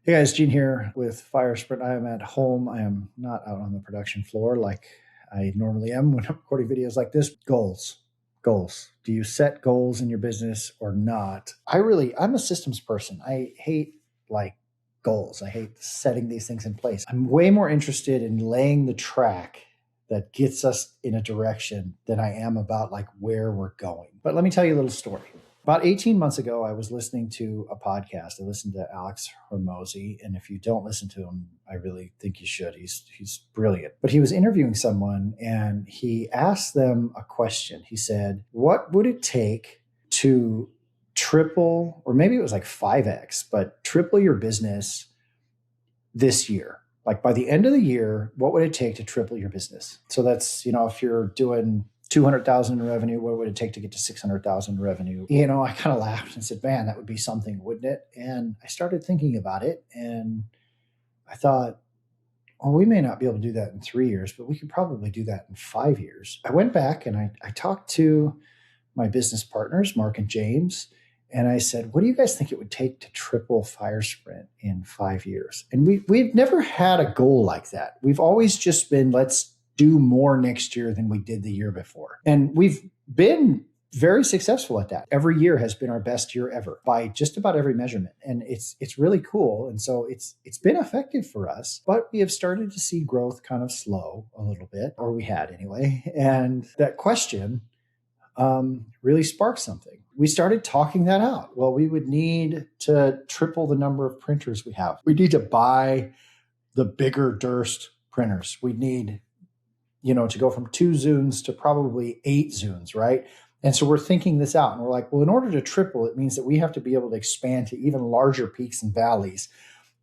Hey guys, Gene here with Fire Sprint. I am at home. I am not out on the production floor like I normally am when I'm recording videos like this. Goals. Goals. Do you set goals in your business or not? I'm a systems person. I hate like goals. I hate setting these things in place. I'm way more interested in laying the track that gets us in a direction than I am about like where we're going. But let me tell you a little story. About 18 months ago, I was listening to a podcast. I listened to Alex Hormozy, and if you don't listen to him, I really think you should. He's brilliant. But he was interviewing someone, and he asked them a question. He said, "What would it take to triple, or maybe it was like 5x, but triple your business this year? Like by the end of the year, what would it take to triple your business?" So that's, if you're doing 200,000 in revenue, what would it take to get to 600,000 in revenue? I kind of laughed and said, man, that would be something, wouldn't it? And I started thinking about it, and I thought, well, we may not be able to do that in 3 years, but we could probably do that in 5 years. I went back and I talked to my business partners, Mark and James, and I said, what do you guys think it would take to triple Fire Sprint in 5 years? And we've never had a goal like that. We've always just been, let's do more next year than we did the year before. And we've been very successful at that. Every year has been our best year ever by just about every measurement. And it's really cool. And so it's been effective for us, but we have started to see growth kind of slow a little bit, or we had anyway. And that question really sparked something. We started talking that out. Well, we would need to triple the number of printers we have. We need to buy the bigger Durst printers. We need, to go from 2 Zunes to probably 8 Zunes, right? And so we're thinking this out, and we're like, well, in order to triple, it means that we have to be able to expand to even larger peaks and valleys.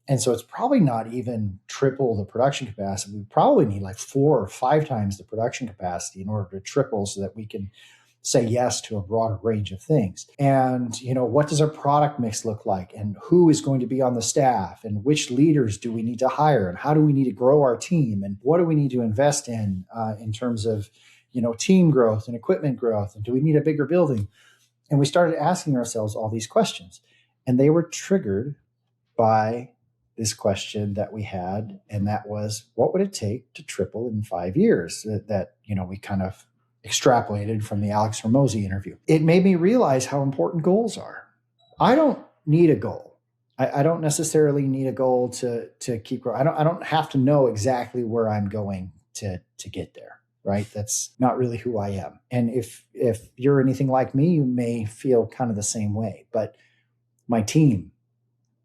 And so it's probably not even triple the production capacity. We probably need like 4 or 5 times the production capacity in order to triple so that we can say yes to a broader range of things. And, what does our product mix look like, and who is going to be on the staff, and which leaders do we need to hire, and how do we need to grow our team, and what do we need to invest in terms of, team growth and equipment growth, and do we need a bigger building? And we started asking ourselves all these questions, and they were triggered by this question that we had, and that was, what would it take to triple in 5 years? That we kind of extrapolated from the Alex Hormozy interview. It made me realize how important goals are. I don't need a goal. I don't necessarily need a goal to keep growing. I don't have to know exactly where I'm going to get there, right? That's not really who I am. And if you're anything like me, you may feel kind of the same way. But my team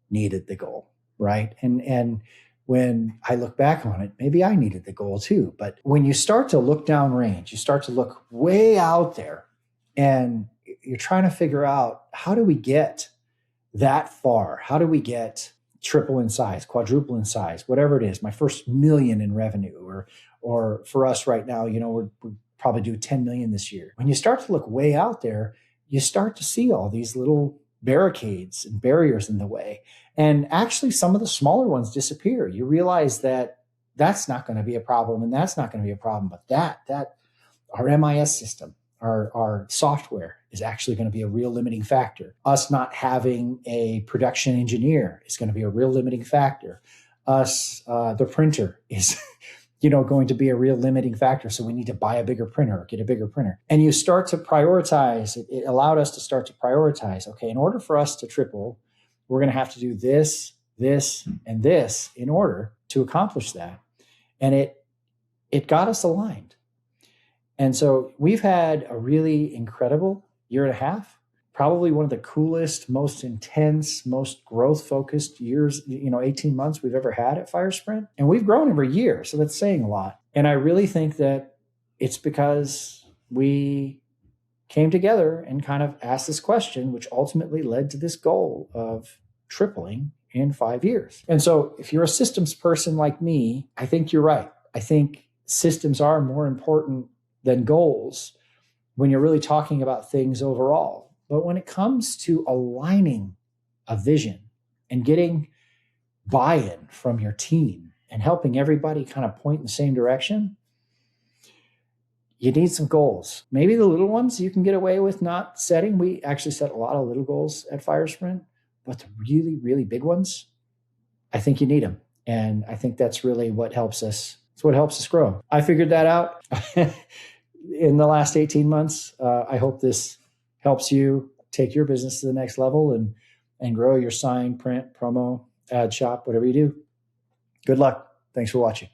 needed the goal, right? And when I look back on it, maybe I needed the goal too. But when you start to look downrange, you start to look way out there, and you're trying to figure out, how do we get that far? How do we get triple in size, quadruple in size, whatever it is, my first million in revenue, or for us right now, we probably do 10 million this year. When you start to look way out there, you start to see all these little barricades and barriers in the way. And actually, some of the smaller ones disappear. You realize that that's not going to be a problem, and that's not going to be a problem. But that our MIS system, our software, is actually going to be a real limiting factor. Us not having a production engineer is going to be a real limiting factor. The printer is going to be a real limiting factor. So we need to buy a bigger printer or get a bigger printer. And you start to prioritize. It allowed us to start to prioritize. Okay, in order for us to triple, we're going to have to do this, this, and this in order to accomplish that. And it got us aligned. And so we've had a really incredible year and a half, probably one of the coolest, most intense, most growth-focused years, 18 months we've ever had at Fire Sprint. And we've grown every year, so that's saying a lot. And I really think that it's because we came together and kind of asked this question, which ultimately led to this goal of tripling in 5 years. And so if you're a systems person like me, I think you're right. I think systems are more important than goals when you're really talking about things overall. But when it comes to aligning a vision and getting buy-in from your team and helping everybody kind of point in the same direction, you need some goals. Maybe the little ones you can get away with not setting. We actually set a lot of little goals at Fire Sprint, but the really, really big ones, I think you need them. And I think that's really what helps us. It's what helps us grow. I figured that out in the last 18 months. I hope this helps you take your business to the next level and grow your sign, print, promo, ad shop, whatever you do. Good luck. Thanks for watching.